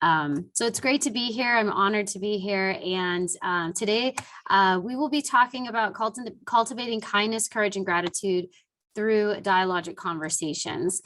So it's great to be here. I'm honored to be here. And today we will be talking about cultivating kindness, courage, and gratitude through dialogic conversations.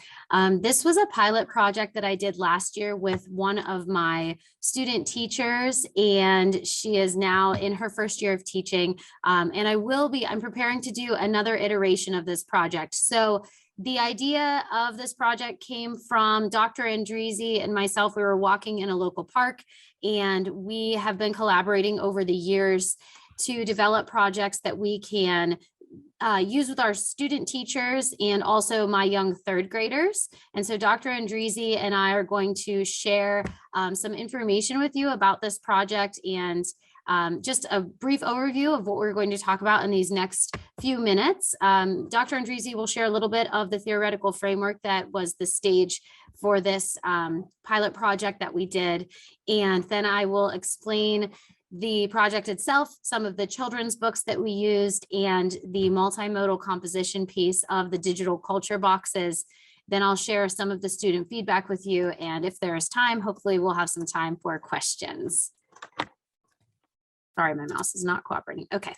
This was a pilot project that I did last year with one of my student teachers, and she is now in her first year of teaching. And I'm preparing to do another iteration of this project. So the idea of this project came from Dr. Endrizzi and myself. We were walking in a local park, and we have been collaborating over the years to develop projects that we can use with our student teachers and also my young third graders. And so Dr. Endrizzi and I are going to share some information with you about this project and just a brief overview of what we're going to talk about in these next few minutes. Dr. Endrizzi will share a little bit of the theoretical framework that was the stage for this pilot project that we did. And then I will explain the project itself, some of the children's books that we used, and the multimodal composition piece of the digital culture boxes. Then I'll share some of the student feedback with you. And if there is time, hopefully we'll have some time for questions. Sorry, my mouse is not cooperating. Okay.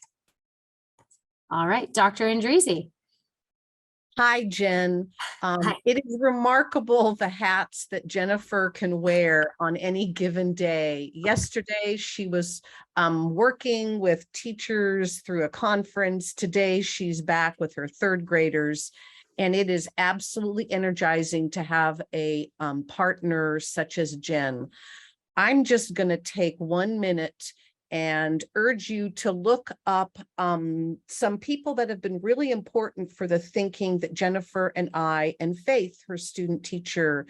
All right, Dr. Endrizzi. Hi, Jen. Hi. It is remarkable the hats that Jennifer can wear on any given day. Yesterday, she was working with teachers through a conference. Today, she's back with her third graders. And it is absolutely energizing to have a partner such as Jen. I'm just going to take 1 minute and urge you to look up some people that have been really important for the thinking that Jennifer and I and Faith, her student teacher,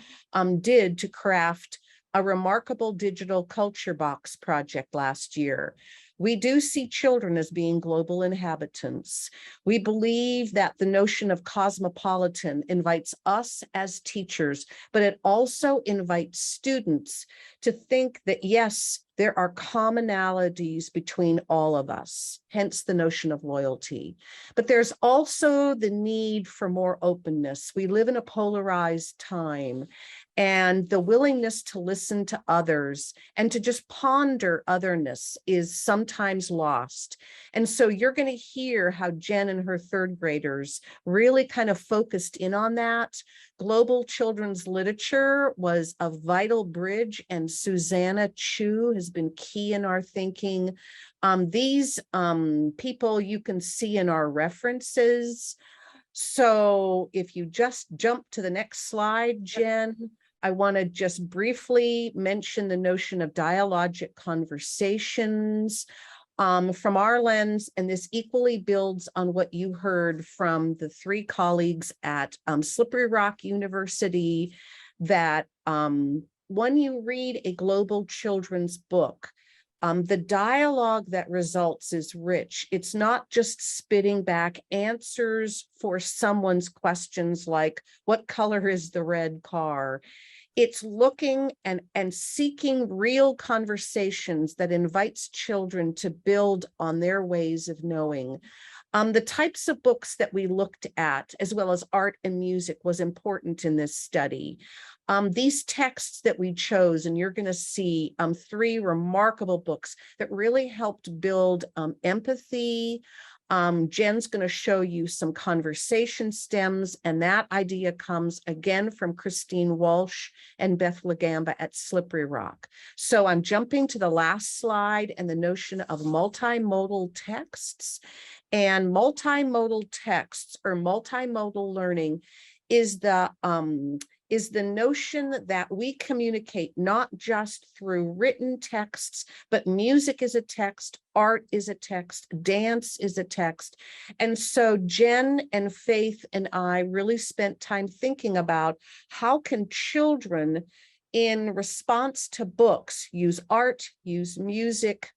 did to craft a remarkable digital culture box project last year. We do see children as being global inhabitants. We believe that the notion of cosmopolitan invites us as teachers, but it also invites students to think that, yes, there are commonalities between all of us, hence the notion of loyalty. But there's also the need for more openness. We live in a polarized time, and the willingness to listen to others and to just ponder otherness is sometimes lost. And so you're going to hear how Jen and her third graders really kind of focused in on that. Global children's literature was a vital bridge, and Susanna Chu has been key in our thinking. These people you can see in our references. So if you just jump to the next slide, Jen, I want to just briefly mention the notion of dialogic conversations from our lens, and this equally builds on what you heard from the three colleagues at Slippery Rock University, that when you read a global children's book, the dialogue that results is rich. It's not just spitting back answers for someone's questions like, what color is the red car? It's looking and seeking real conversations that invites children to build on their ways of knowing. The types of books that we looked at, as well as art and music, was important in this study. These texts that we chose, and you're going to see three remarkable books that really helped build empathy. Jen's going to show you some conversation stems, and that idea comes again from Christine Walsh and Beth Lagamba at Slippery Rock. So I'm jumping to the last slide and the notion of multimodal texts. And multimodal texts or multimodal learning is the notion that we communicate not just through written texts, but music is a text, art is a text, dance is a text. And so Jen and Faith and I really spent time thinking about how can children, in response to books, use art, use music,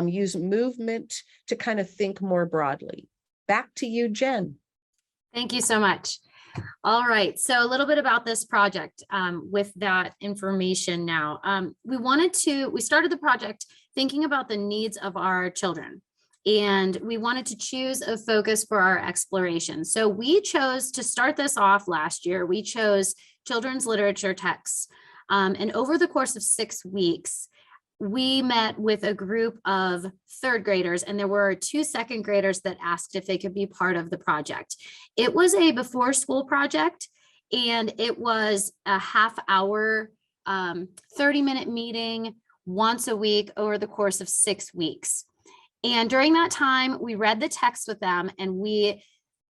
use movement to kind of think more broadly. Back to you, Jen. Thank you so much. All right, so a little bit about this project with that information now. We started the project thinking about the needs of our children, and we wanted to choose a focus for our exploration. So we chose to start this off last year. We chose children's literature texts And over the course of 6 weeks, we met with a group of third graders, and there were 2 second graders that asked if they could be part of the project. It was a before school project, and it was a half-hour, 30-minute meeting once a week over the course of 6 weeks. And during that time, we read the text with them, and we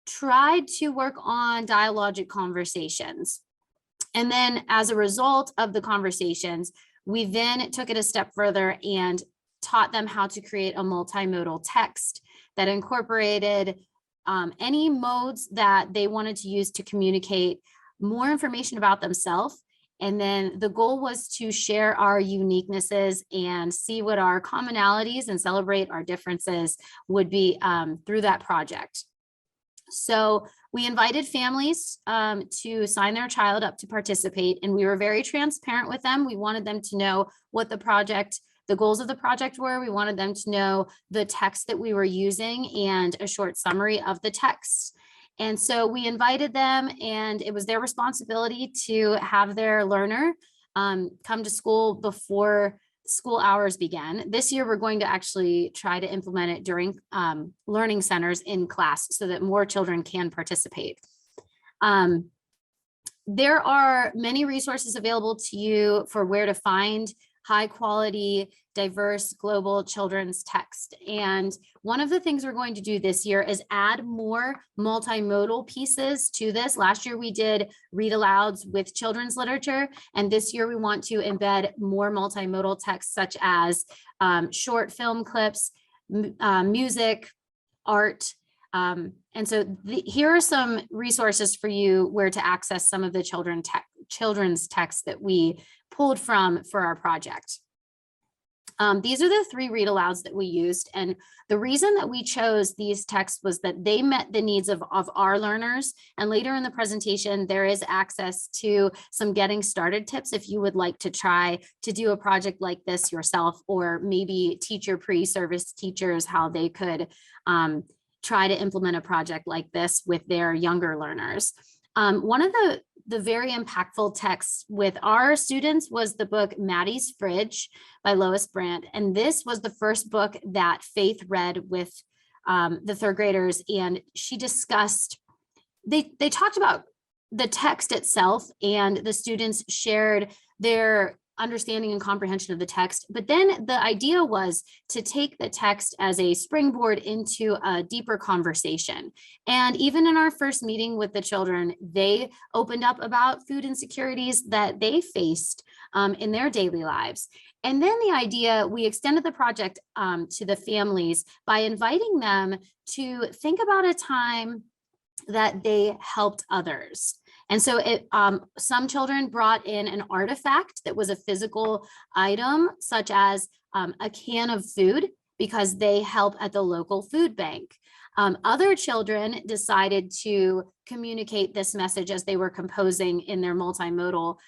tried to work on dialogic conversations. And then as a result of the conversations, we then took it a step further and taught them how to create a multimodal text that incorporated any modes that they wanted to use to communicate more information about themselves. And then the goal was to share our uniquenesses and see what our commonalities and celebrate our differences would be through that project. So we invited families to sign their child up to participate, and we were very transparent with them. We wanted them to know what the goals of the project were. We wanted them to know the text that we were using and a short summary of the text. And so we invited them, and it was their responsibility to have their learner come to school before school hours began. This year, we're going to actually try to implement it during learning centers in class so that more children can participate. There are many resources available to you for where to find high quality, diverse, global children's text. And one of the things we're going to do this year is add more multimodal pieces to this. Last year we did read alouds with children's literature, and this year we want to embed more multimodal text such as short film clips, music, art. And so here are some resources for you where to access some of the children's text that we pulled from for our project. These are the 3 read alouds that we used. And the reason that we chose these texts was that they met the needs of our learners. And later in the presentation, there is access to some getting started tips if you would like to try to do a project like this yourself, or maybe teach your pre-service teachers how they could try to implement a project like this with their younger learners. One of the very impactful texts with our students was the book Maddie's Fridge by Lois Brandt. And this was the first book that Faith read with the third graders. And she discussed, they talked about the text itself, and the students shared their understanding and comprehension of the text. But then the idea was to take the text as a springboard into a deeper conversation. And even in our first meeting with the children, they opened up about food insecurities that they faced in their daily lives. And then the idea, we extended the project to the families by inviting them to think about a time that they helped others. And so some children brought in an artifact that was a physical item, such as a can of food, because they help at the local food bank. Other children decided to communicate this message as they were composing in their multimodal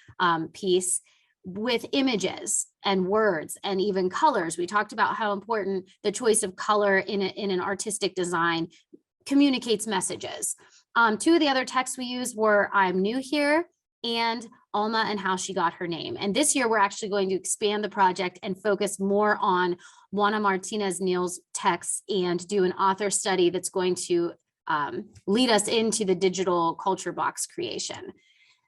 piece with images and words and even colors. We talked about how important the choice of color in an artistic design communicates messages. 2 of the other texts we used were I'm New Here and Alma and How She Got Her Name. And this year, we're actually going to expand the project and focus more on Juana Martinez Neal's texts and do an author study that's going to lead us into the digital culture box creation.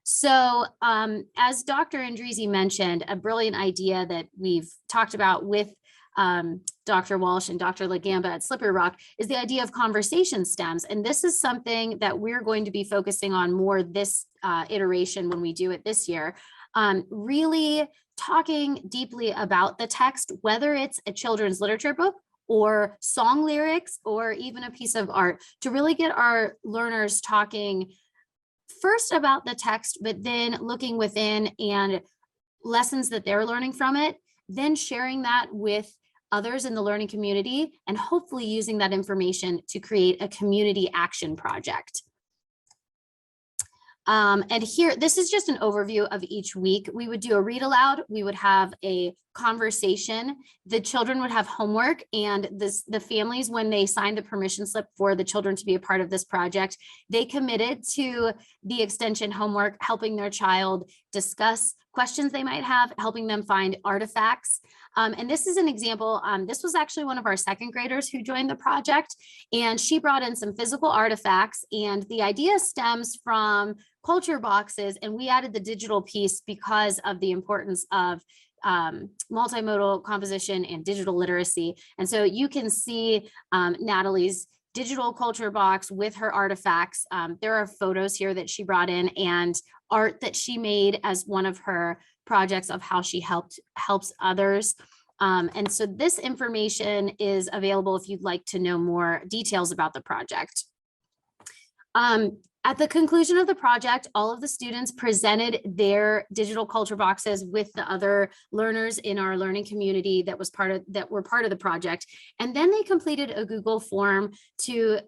So as Dr. Endrizzi mentioned, a brilliant idea that we've talked about with Dr. Walsh and Dr. Lagamba at Slippery Rock is the idea of conversation stems. And this is something that we're going to be focusing on more this iteration when we do it this year. Really talking deeply about the text, whether it's a children's literature book or song lyrics or even a piece of art, to really get our learners talking first about the text, but then looking within and lessons that they're learning from it, then sharing that with others in the learning community, and hopefully using that information to create a community action project. And here, this is just an overview of each week. We would do a read aloud. We would have a conversation. The children would have homework, and the families, when they signed the permission slip for the children to be a part of this project, they committed to the extension homework, helping their child discuss questions they might have, helping them find artifacts. And this is an example. This was actually one of our second graders who joined the project, and she brought in some physical artifacts, and the idea stems from culture boxes, and we added the digital piece because of the importance of multimodal composition and digital literacy. And so you can see Natalie's digital culture box with her artifacts. There are photos here that she brought in and art that she made as one of her projects of how she helps others. And so this information is available if you'd like to know more details about the project. At the conclusion of the project, all of the students presented their digital culture boxes with the other learners in our learning community that were part of the project. And then they completed a Google form to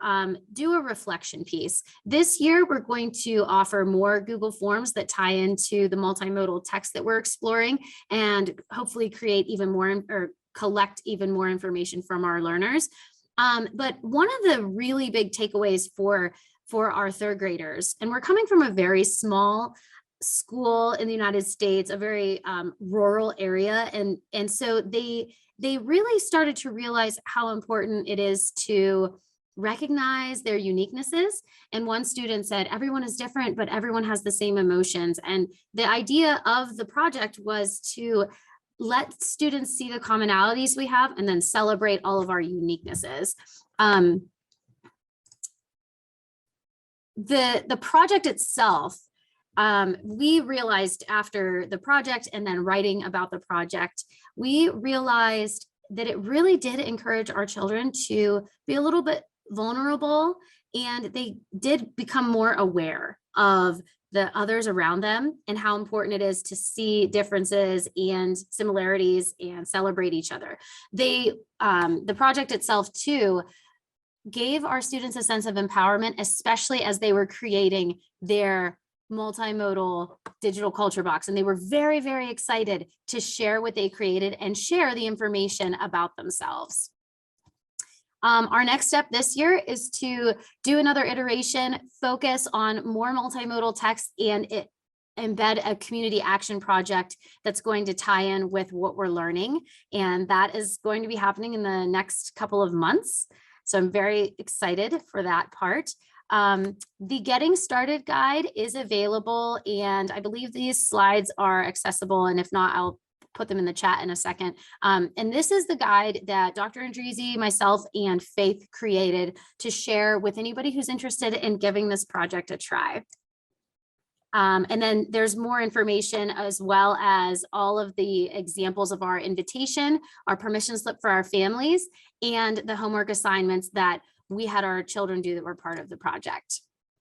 do a reflection piece. This year, we're going to offer more Google forms that tie into the multimodal text that we're exploring, and hopefully create even more or collect even more information from our learners. But one of the really big takeaways for our third graders, and we're coming from a very small school in the United States, a very rural area, and so they really started to realize how important it is to recognize their uniquenesses. And one student said, everyone is different, but everyone has the same emotions. And the idea of the project was to let students see the commonalities we have and then celebrate all of our uniquenesses. The project itself, we realized after the project and then writing about the project, we realized that it really did encourage our children to be a little bit vulnerable, and they did become more aware of the others around them and how important it is to see differences and similarities and celebrate each other. The project itself too gave our students a sense of empowerment, especially as they were creating their multimodal digital culture box. And they were very, very excited to share what they created and share the information about themselves. Our next step this year is to do another iteration, focus on more multimodal text, and embed a community action project that's going to tie in with what we're learning. And that is going to be happening in the next couple of months. So I'm very excited for that part. The Getting Started guide is available, and I believe these slides are accessible. And if not, I'll put them in the chat in a second. And this is the guide that Dr. Endrizzi, myself, and Faith created to share with anybody who's interested in giving this project a try. And then there's more information, as well as all of the examples of our invitation, our permission slip for our families, and the homework assignments that we had our children do that were part of the project.